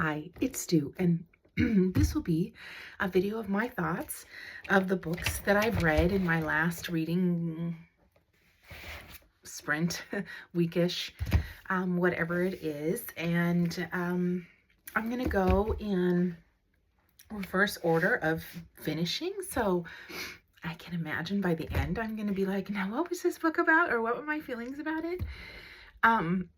Hi, it's Stu, and this will be a video of my thoughts of the books that I've read in my last reading sprint, weekish, whatever it is. And I'm going to go in reverse order of finishing. So I can imagine by the end, I'm going to be like, now, what was this book about? Or what were my feelings about it? I'm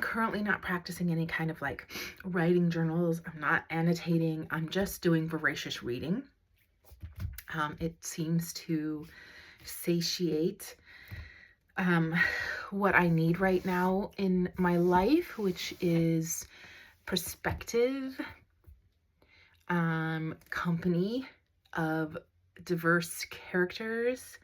currently not practicing any kind of like writing journals. I'm not annotating. I'm just doing voracious reading. It seems to satiate what I need right now in my life, which is perspective, company of diverse characters,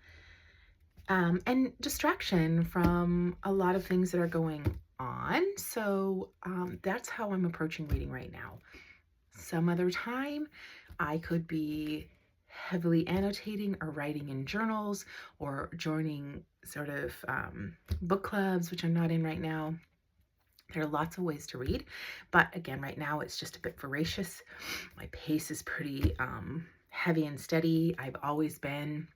and distraction from a lot of things that are going on. So that's how I'm approaching reading right now. Some other time, I could be heavily annotating or writing in journals or joining sort of book clubs, which I'm not in right now. There are lots of ways to read, but again, right now it's just a bit voracious. My pace is pretty heavy and steady. I've always been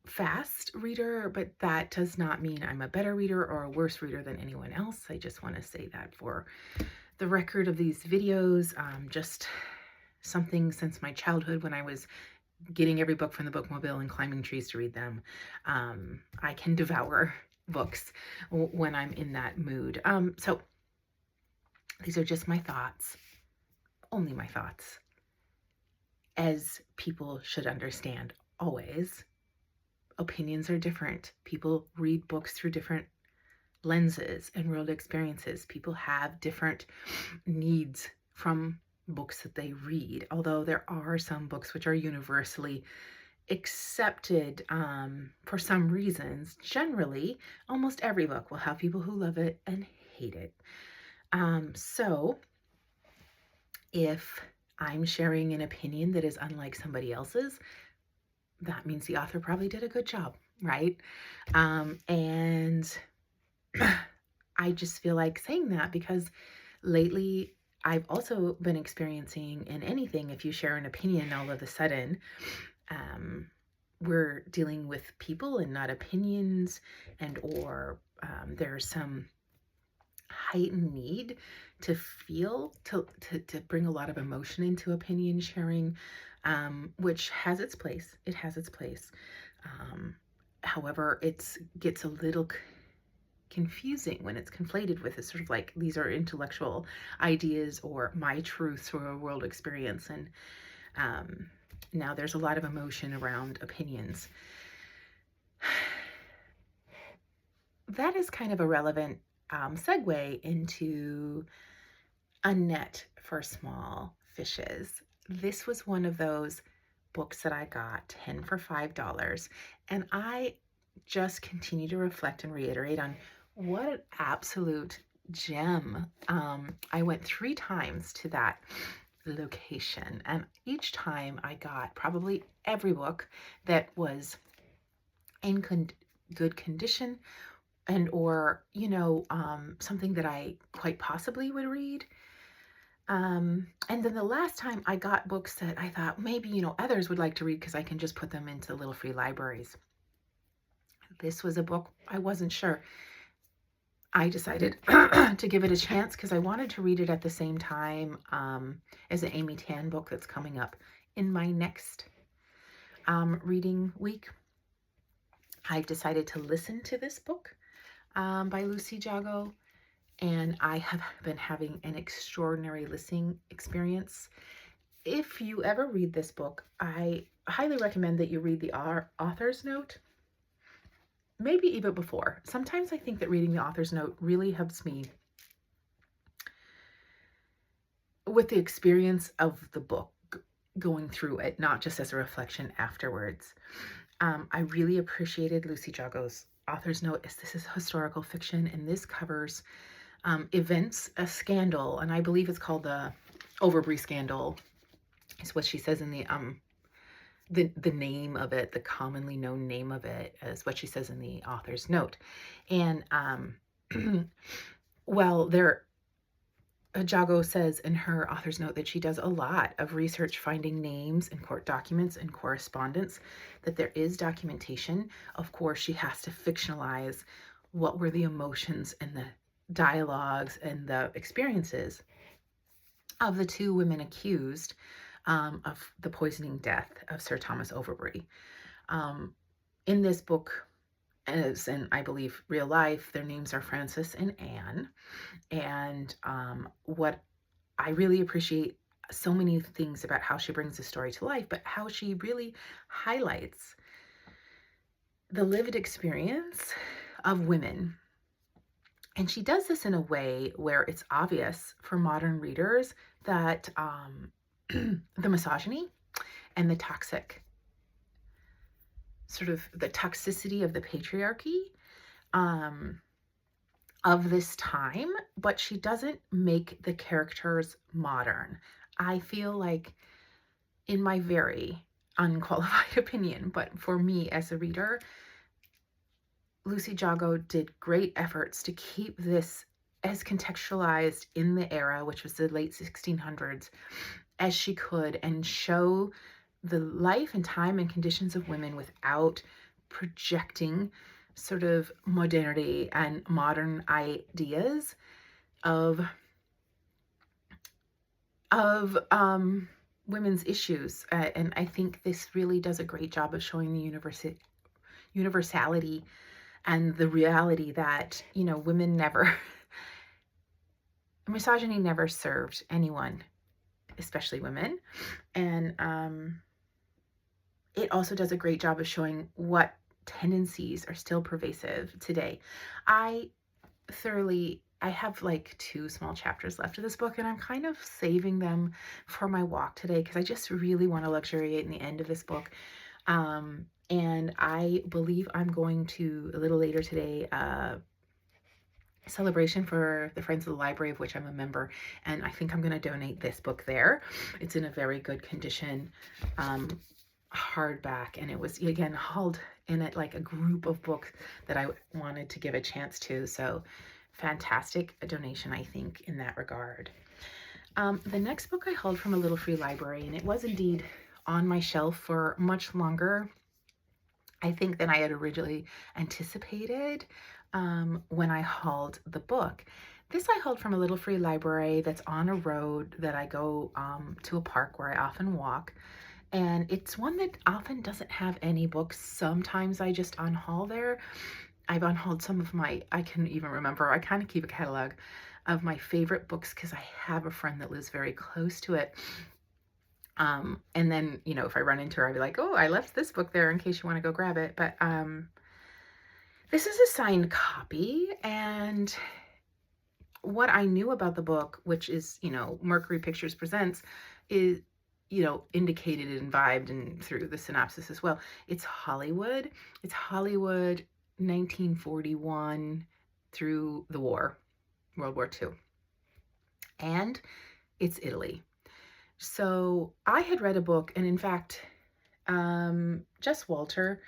fast reader, but that does not mean I'm a better reader or a worse reader than anyone else. I just want to say that for the record of these videos. Just something since my childhood when I was getting every book from the bookmobile and climbing trees to read them. I can devour books when I'm in that mood. So these are just my thoughts, only my thoughts, as people should understand always. Opinions are different. People read books through different lenses and world experiences. People have different needs from books that they read, although there are some books which are universally accepted for some reasons. Generally, almost every book will have people who love it and hate it. So if I'm sharing an opinion that is unlike somebody else's, that means the author probably did a good job, right? And I just feel like saying that because lately I've also been experiencing in anything, if you share an opinion, all of a sudden, we're dealing with people and not opinions, and or there's some heightened need to feel, to bring a lot of emotion into opinion sharing, which has its place. It has its place. However, it gets a little confusing when it's conflated with a sort of like, these are intellectual ideas or my truths or a world experience. And now there's a lot of emotion around opinions. That is kind of a relevant segue into A Net for Small Fishes. This was one of those books that I got 10 for $5, and I just continue to reflect and reiterate on what an absolute gem. I went 3 times to that location, and each time I got probably every book that was in good condition, and or something that I quite possibly would read. And then the last time I got books that I thought maybe others would like to read because I can just put them into little free libraries. This was a book I wasn't sure. I decided to give it a chance because I wanted to read it at the same time as an Amy Tan book that's coming up in my next reading week. I've decided to listen to this book by Lucy Jago, and I have been having an extraordinary listening experience. If you ever read this book, I highly recommend that you read the author's note, maybe even before. Sometimes I think that reading the author's note really helps me with the experience of the book, going through it, not just as a reflection afterwards. I really appreciated Lucy Jago's author's note, as this is historical fiction, and this covers events, a scandal, and I believe it's called the Overbury scandal, is what she says in the name of it, the commonly known name of it, is what she says in the author's note. And well, there Jago says in her author's note that she does a lot of research finding names in court documents and correspondence, that there is documentation. Of course, she has to fictionalize what were the emotions and the dialogues and the experiences of the two women accused of the poisoning death of Sir Thomas Overbury. In this book, as in, I believe, real life, their names are Frances and Anne. And what I really appreciate so many things about how she brings the story to life, but how she really highlights the lived experience of women. And she does this in a way where it's obvious for modern readers that the misogyny and the toxicity of the patriarchy of this time, but she doesn't make the characters modern. I feel like, in my very unqualified opinion, but for me as a reader, Lucy Jago did great efforts to keep this as contextualized in the era, which was the late 1600s, as she could, and show the life and time and conditions of women without projecting sort of modernity and modern ideas of women's issues. And I think this really does a great job of showing the universality and the reality that, women never, misogyny never served anyone, especially women. And it also does a great job of showing what tendencies are still pervasive today. I have like 2 small chapters left of this book, and I'm kind of saving them for my walk today because I just really want to luxuriate in the end of this book. And I believe I'm going to, a little later today, celebration for the Friends of the Library, of which I'm a member, and I think I'm going to donate this book there. It's in a very good condition, hardback, and it was, again, hauled in it like a group of books that I wanted to give a chance to. So fantastic donation, I think, in that regard. The next book I hauled from a Little Free Library, and it was indeed on my shelf for much longer, I think, than I had originally anticipated when I hauled the book. This I hauled from a Little Free Library that's on a road that I go to a park where I often walk. And it's one that often doesn't have any books. Sometimes I just unhaul there. I've unhauled some of I can't even remember. I kind of keep a catalog of my favorite books because I have a friend that lives very close to it. And then, if I run into her, I'd be like, oh, I left this book there in case you want to go grab it. But this is a signed copy. And what I knew about the book, which is, Mercury Pictures Presents, is, indicated and vibed and through the synopsis as well. It's Hollywood. It's Hollywood 1941 through the war, World War II. And it's Italy. So I had read a book, and in fact, Jess Walter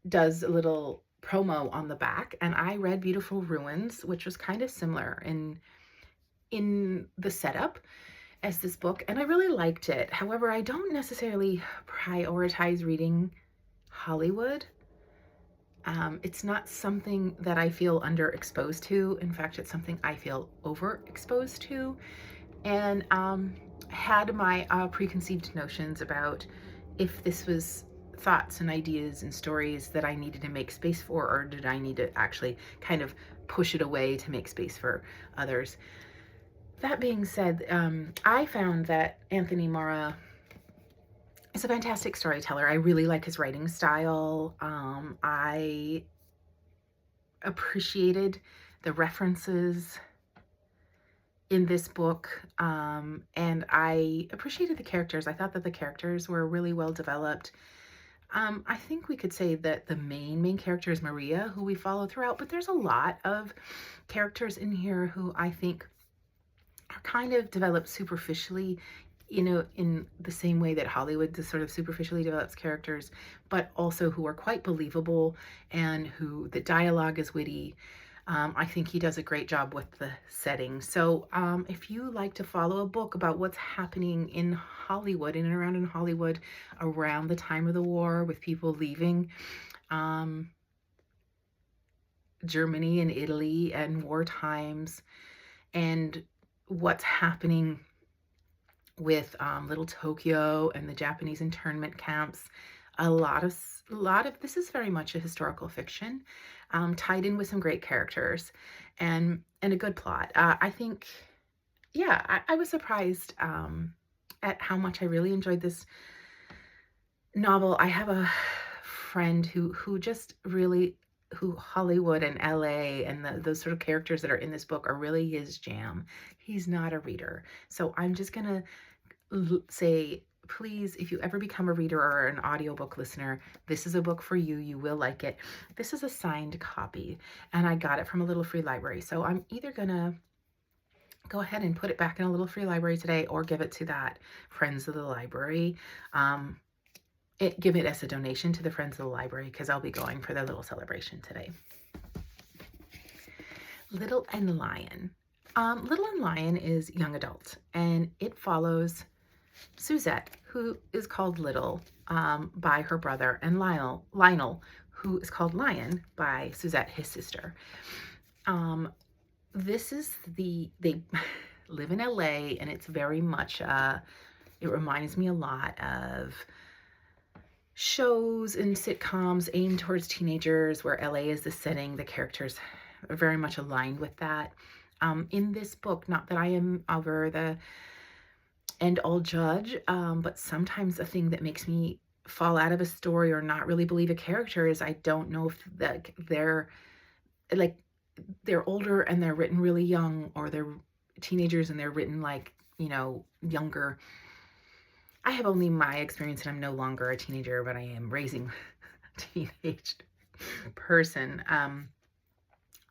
does a little promo on the back, and I read Beautiful Ruins, which was kind of similar in the setup as this book, and I really liked it. However, I don't necessarily prioritize reading Hollywood. It's not something that I feel underexposed to. In fact, it's something I feel overexposed to, and had my preconceived notions about if this was thoughts and ideas and stories that I needed to make space for, or did I need to actually kind of push it away to make space for others. That being said, I found that Anthony Marra is a fantastic storyteller. I really like his writing style. I appreciated the references in this book, and I appreciated the characters. I thought that the characters were really well developed. I think we could say that the main character is Maria, who we follow throughout, but there's a lot of characters in here who I think are kind of developed superficially, in the same way that Hollywood just sort of superficially develops characters, but also who are quite believable and who the dialogue is witty. I think he does a great job with the setting. So if you like to follow a book about what's happening in Hollywood, in and around in Hollywood, around the time of the war, with people leaving um, Germany and Italy and war times, and what's happening with Little Tokyo and the Japanese internment camps. A lot of this is very much a historical fiction, tied in with some great characters, and a good plot. I think, yeah, I was surprised at how much I really enjoyed this novel. I have a friend who just really, who Hollywood and LA and those sort of characters that are in this book are really his jam. He's not a reader. So I'm just gonna say, please, if you ever become a reader or an audiobook listener, this is a book for you. You will like it. This is a signed copy, and I got it from a little free library. So I'm either gonna go ahead and put it back in a little free library today, or give it to that Friends of the Library. Give it as a donation to the Friends of the Library, because I'll be going for their little celebration today. Little and Lion. Little and Lion is young adult, and it follows Suzette, who is called Little by her brother, and Lionel, who is called Lion by Suzette, his sister. They live in LA, and it's very much, it reminds me a lot of shows and sitcoms aimed towards teenagers, where LA is the setting. The characters are very much aligned with that. In this book, not that I am over the end all judge, but sometimes a thing that makes me fall out of a story or not really believe a character is I don't know if they're older and they're written really young, or they're teenagers and they're written like, younger. I have only my experience, and I'm no longer a teenager, but I am raising a teenage person.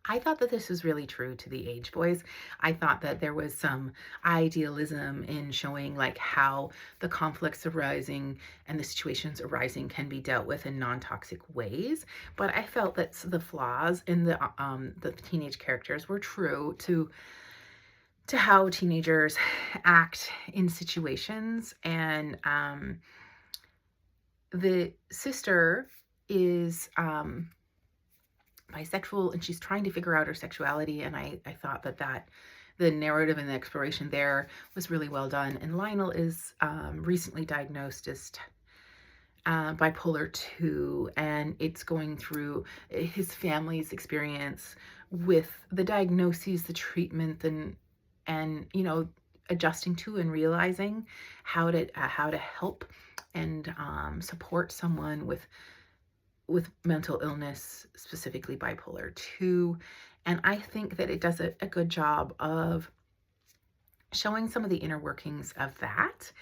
I thought that this was really true to the Age Boys. I thought that there was some idealism in showing like how the conflicts arising and the situations arising can be dealt with in non-toxic ways. But I felt that the flaws in the teenage characters were true to how teenagers act in situations. And the sister is bisexual, and she's trying to figure out her sexuality, and I thought that the narrative and the exploration there was really well done. And Lionel is recently diagnosed as bipolar 2, and it's going through his family's experience with the diagnoses, the treatment, and adjusting to and realizing how to help and support someone with mental illness, specifically bipolar 2. And I think that it does a good job of showing some of the inner workings of that.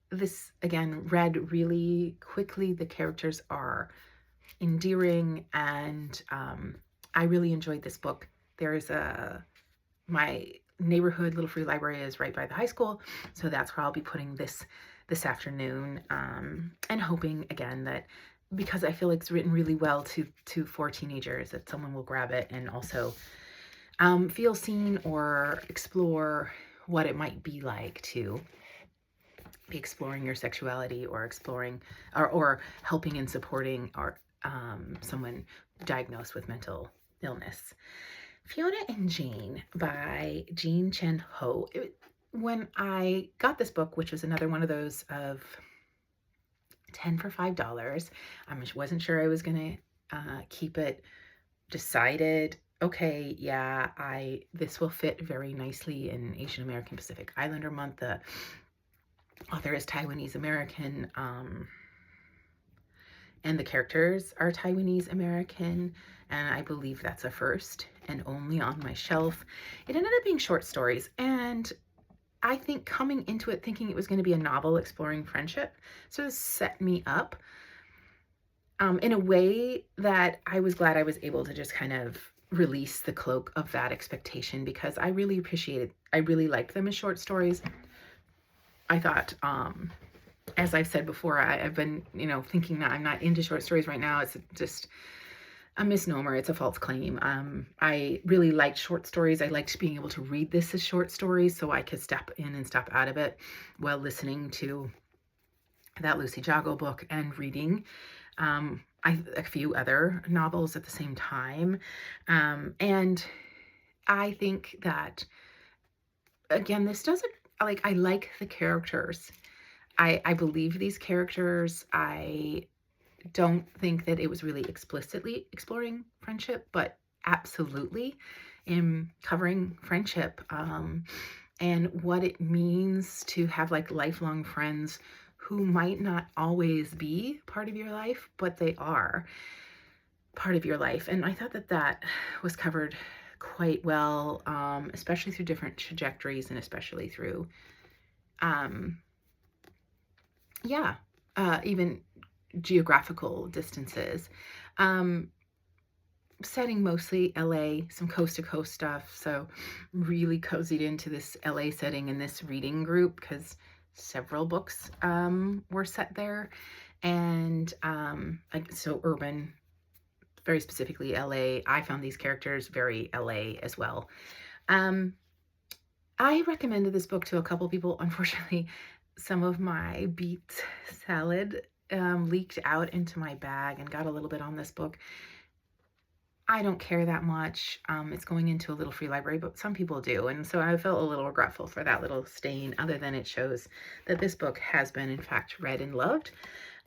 This again read really quickly. The characters are endearing, and I really enjoyed this book. There's my neighborhood little free library is right by the high school, so that's where I'll be putting this afternoon, and hoping again that, because I feel like it's written really well for teenagers, that someone will grab it and also feel seen or explore what it might be like to be exploring your sexuality, or exploring or helping and supporting someone diagnosed with mental illness. Fiona and Jane by Jean Chen Ho. When I got this book, which was another one of those of 10 for $5, I wasn't sure I was going to keep it. Decided, okay, yeah, this will fit very nicely in Asian American Pacific Islander Month. The author is Taiwanese American, and the characters are Taiwanese American, and I believe that's a first and only on my shelf. It ended up being short stories, and I think coming into it thinking it was going to be a novel exploring friendship sort of set me up in a way that I was glad I was able to just kind of release the cloak of that expectation, because I really liked them as short stories. I thought, as I've said before, I've been, thinking that I'm not into short stories right now. It's just a misnomer. It's a false claim. I really liked short stories. I liked being able to read this as short stories so I could step in and step out of it while listening to that Lucy Jago book and reading a few other novels at the same time. And I think that, again, this doesn't, like, I like the characters. I believe these characters. I don't think that it was really explicitly exploring friendship, but absolutely in covering friendship, and what it means to have like lifelong friends who might not always be part of your life, but they are part of your life. And I thought that that was covered quite well, especially through different trajectories and especially through, um, yeah, even geographical distances. Um, Setting mostly LA, some coast to coast stuff. So really cozied into this LA setting in this reading group because several books were set there. And like, so urban, very specifically LA. I found these characters very LA as well. Um, I recommended this book to a couple people. Unfortunately, some of my beet salad leaked out into my bag and got a little bit on this book. I don't care that much. It's going into a little free library, but some people do. And so I felt a little regretful for that little stain, other than it shows that this book has been, in fact, read and loved,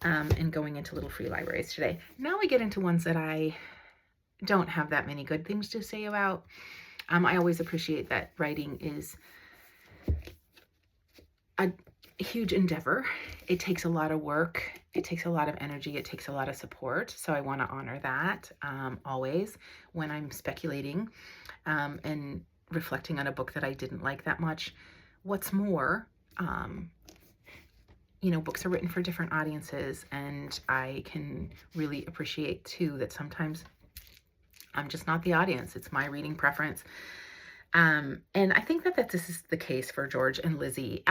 and going into little free libraries today. Now we get into ones that I don't have that many good things to say about. I always appreciate that writing is a huge endeavor. It takes a lot of work. It takes a lot of energy. It takes a lot of support. So I want to honor that always when I'm speculating and reflecting on a book that I didn't like that much. What's more, books are written for different audiences, and I can really appreciate too that sometimes I'm just not the audience. It's my reading preference. And I think that this is the case for George and Lizzie.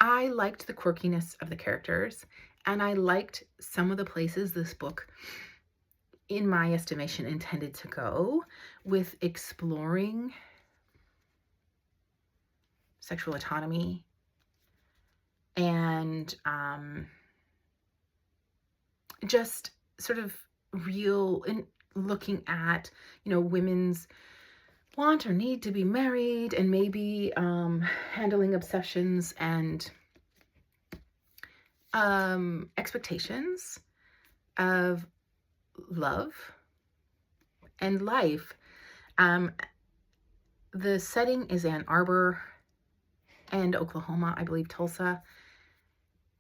I liked the quirkiness of the characters, and I liked some of the places this book, in my estimation, intended to go with exploring sexual autonomy and just sort of real in looking at, women's want or need to be married, and maybe handling obsessions and expectations of love and life. The setting is Ann Arbor and Oklahoma, I believe Tulsa,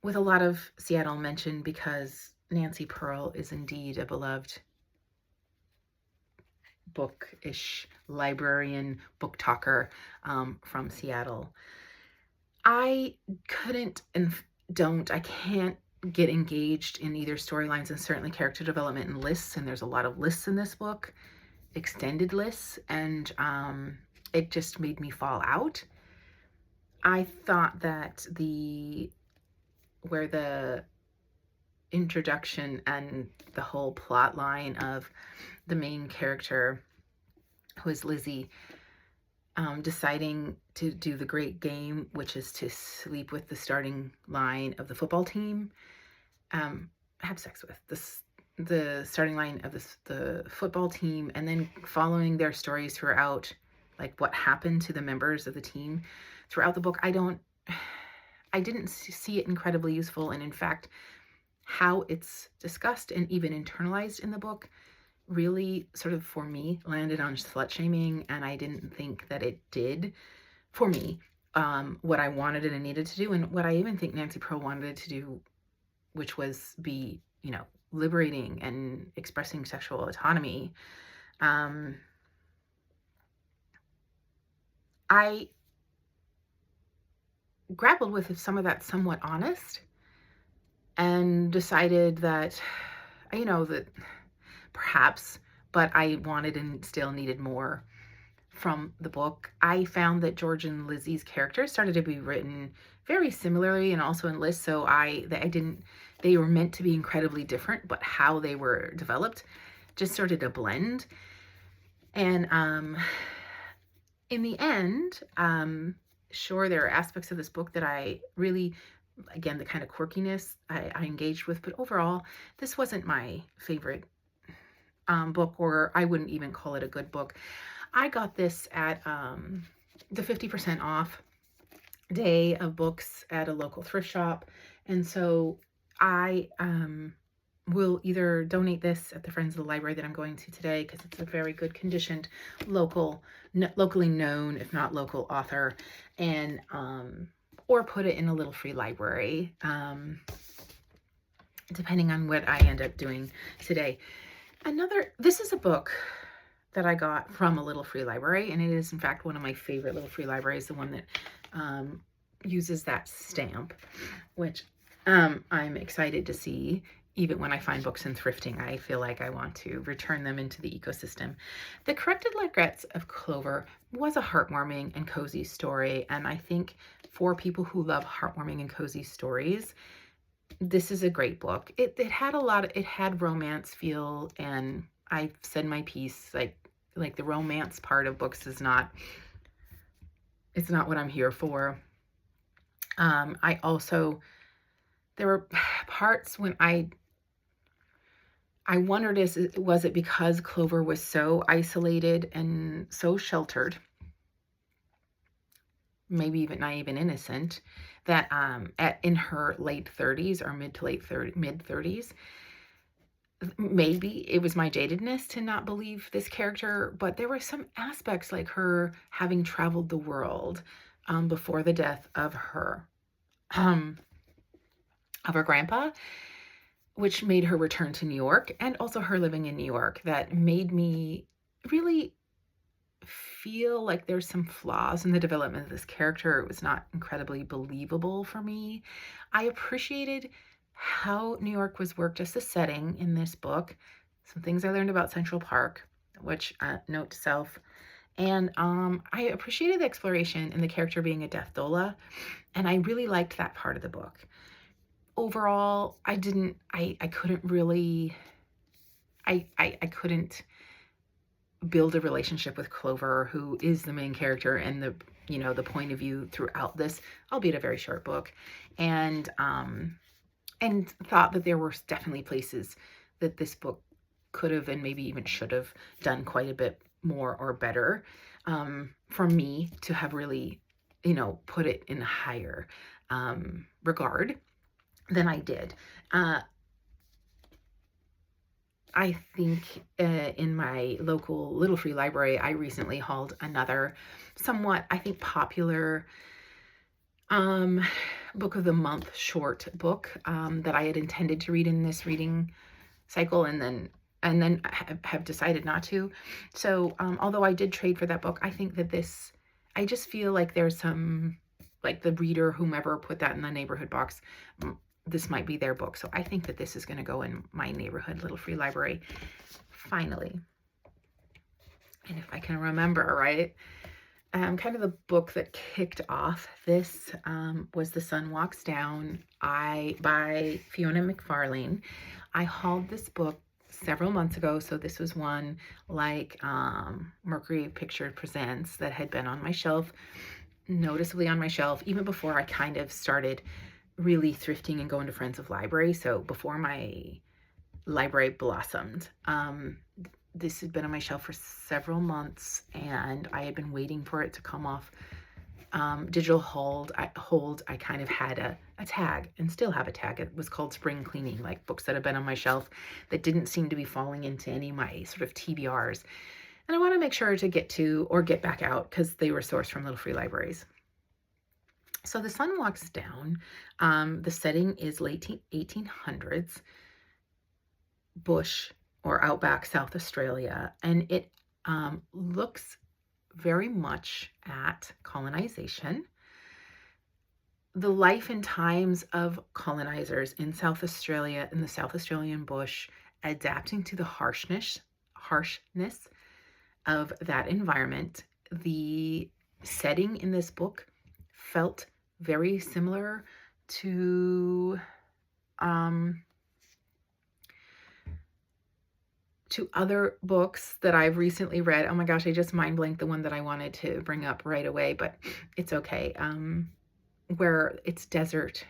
with a lot of Seattle mentioned because Nancy Pearl is indeed a beloved bookish librarian, book talker from Seattle. I couldn't and I can't get engaged in either storylines and certainly character development and lists, and there's a lot of lists in this book, extended lists, and it just made me fall out. I thought that where the introduction and the whole plot line of the main character, who is Lizzie, deciding to do the great game, which is to sleep with the starting line of the football team, have sex with the starting line of the football team, and then following their stories throughout, like what happened to the members of the team throughout the book. I didn't see it incredibly useful, and in fact, how it's discussed and even internalized in the book really sort of, for me, landed on slut shaming, and I didn't think that it did for me what I wanted and needed to do, and what I even think Nancy Pearl wanted to do, which was be, liberating and expressing sexual autonomy. I grappled with some of that somewhat honest, and decided that, that perhaps, but I wanted and still needed more from the book. I found that George and Lizzie's characters started to be written very similarly and also in lists, so I didn't, they were meant to be incredibly different, but how they were developed just started to blend. And in the end, sure, there are aspects of this book that I really, again, the kind of quirkiness I engaged with, but overall, this wasn't my favorite book, or I wouldn't even call it a good book. I got this at the 50% off day of books at a local thrift shop, and so I will either donate this at the Friends of the Library that I'm going to today, because it's a very good conditioned locally known, if not local, author, and or put it in a little free library, depending on what I end up doing today. This is a book that I got from a little free library, and it is in fact one of my favorite little free libraries, the one that uses that stamp, which I'm excited to see. Even when I find books in thrifting, I feel like I want to return them into the ecosystem. The Corrected Regrets of Clover was a heartwarming and cozy story, and I think for people who love heartwarming and cozy stories, this is a great book. It had it had romance feel, and I said my piece, like the romance part of books is not, it's not what I'm here for. I also, there were parts when I wondered, was it because Clover was so isolated and so sheltered, maybe even not even innocent, that in her late 30s or mid 30s, maybe it was my jadedness to not believe this character, but there were some aspects, like her having traveled the world before the death of her grandpa, which made her return to New York, and also her living in New York, that made me really feel like there's some flaws in the development of this character. It was not incredibly believable for me. I appreciated how New York was worked as a setting in this book. Some things I learned about Central Park, which note to self. And I appreciated the exploration and the character being a death doula, and I really liked that part of the book. Overall, I couldn't really, I couldn't build a relationship with Clover, who is the main character and the point of view throughout this, albeit a very short book, and thought that there were definitely places that this book could have, and maybe even should have, done quite a bit more or better, for me to have really, put it in a higher regard than I did. I think in my local little free library, I recently hauled another somewhat, I think, popular book of the month short book that I had intended to read in this reading cycle, and then have decided not to. So although I did trade for that book, I think that I just feel like there's some, like the reader, whomever put that in the neighborhood box, this might be their book. So I think that this is going to go in my neighborhood little free library, finally. And if I can remember right, kind of the book that kicked off this was The Sun Walks Down by Fiona McFarlane. I hauled this book several months ago, so this was one like Mercury Picture Presents that had been on my shelf, noticeably on my shelf, even before I kind of started really thrifting and going to Friends of Library. So before my library blossomed, this had been on my shelf for several months, and I had been waiting for it to come off digital hold. I kind of had a tag, and still have a tag. It was called Spring Cleaning, like books that have been on my shelf that didn't seem to be falling into any of my sort of TBRs. And I want to make sure to get to or get back out, because they were sourced from little free libraries. So The Sun Walks Down, the setting is late 1800s, bush or outback South Australia, and it looks very much at colonization, the life and times of colonizers in South Australia, in the South Australian bush, adapting to the harshness of that environment, the setting in this book felt very similar to um, other books that I've recently read. Oh my gosh, I just mind blanked the one that I wanted to bring up right away, but it's okay. Where it's desert.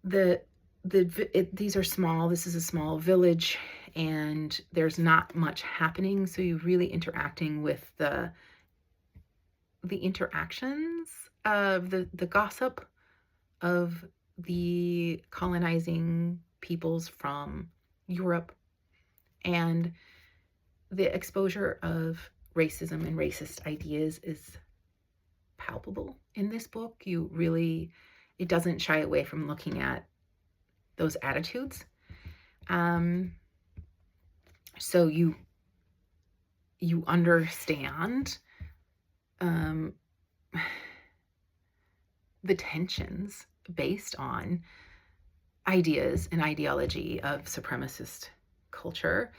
These are small. This is a small village, and there's not much happening. So you're really interacting with the interactions of the gossip of the colonizing peoples from Europe, and the exposure of racism and racist ideas is palpable in this book. It doesn't shy away from looking at those attitudes. So you understand the tensions based on ideas and ideology of supremacist culture.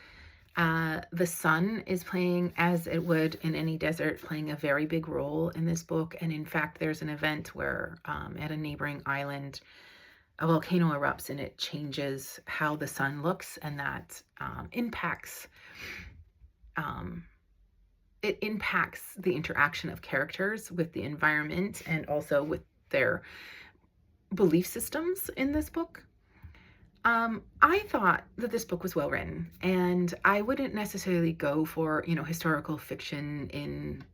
The sun is playing, as it would in any desert, playing a very big role in this book. And in fact, there's an event where at a neighboring island, a volcano erupts and it changes how the sun looks, and that impacts the interaction of characters with the environment and also with their belief systems in this book. I thought that this book was well written, and I wouldn't necessarily go for, historical fiction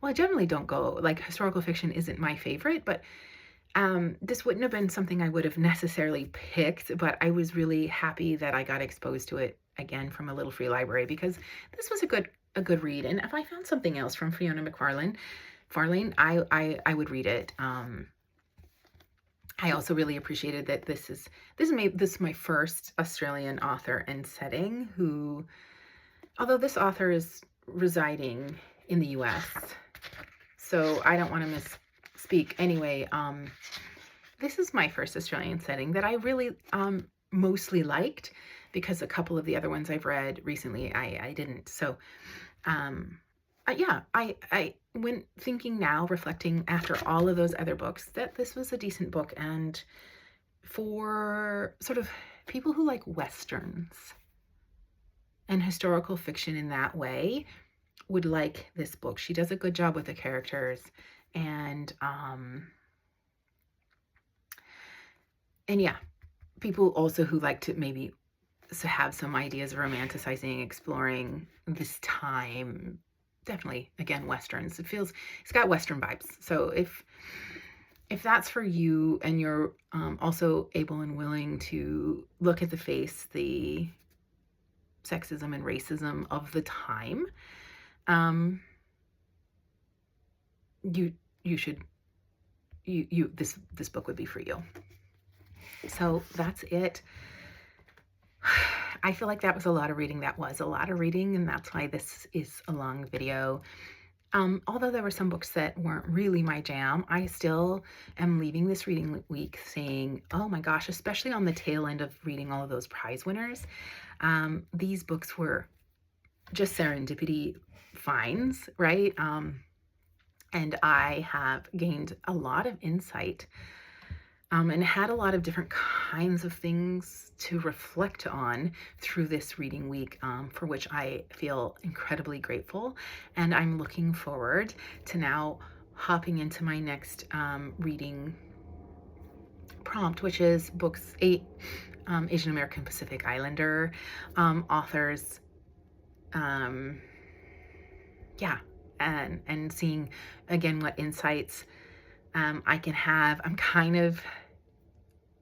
I generally don't go, historical fiction isn't my favorite, but this wouldn't have been something I would have necessarily picked, but I was really happy that I got exposed to it again from a little free library, because this was a good read. And if I found something else from Fiona Farlane, I would read it. I also really appreciated that this is my first Australian author and setting who, although this author is residing in the US, so I don't want to misspeak. Anyway, this is my first Australian setting that I really mostly liked, because a couple of the other ones I've read recently I didn't. So yeah, I when thinking now, reflecting after all of those other books, that this was a decent book, and for sort of people who like Westerns and historical fiction in that way would like this book. She does a good job with the characters, and yeah, people also who like to maybe have some ideas of romanticizing, exploring this time. Definitely, again, Westerns. It's got Western vibes. So if that's for you, and you're also able and willing to look at the sexism and racism of the time, this book would be for you. So that's it. I feel like that was a lot of reading. And that's why this is a long video. Although there were some books that weren't really my jam, I still am leaving this reading week saying, oh my gosh, especially on the tail end of reading all of those prize winners, these books were just serendipity finds, right? And I have gained a lot of insight and had a lot of different kinds of things to reflect on through this reading week, for which I feel incredibly grateful. And I'm looking forward to now hopping into my next reading prompt, which is books 8, Asian American Pacific Islander authors. Yeah, and seeing again what insights I can have. I'm kind of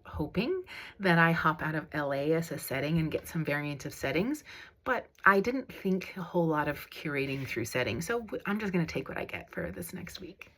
hoping that I hop out of LA as a setting and get some variant of settings, but I didn't think a whole lot of curating through settings. So I'm just going to take what I get for this next week.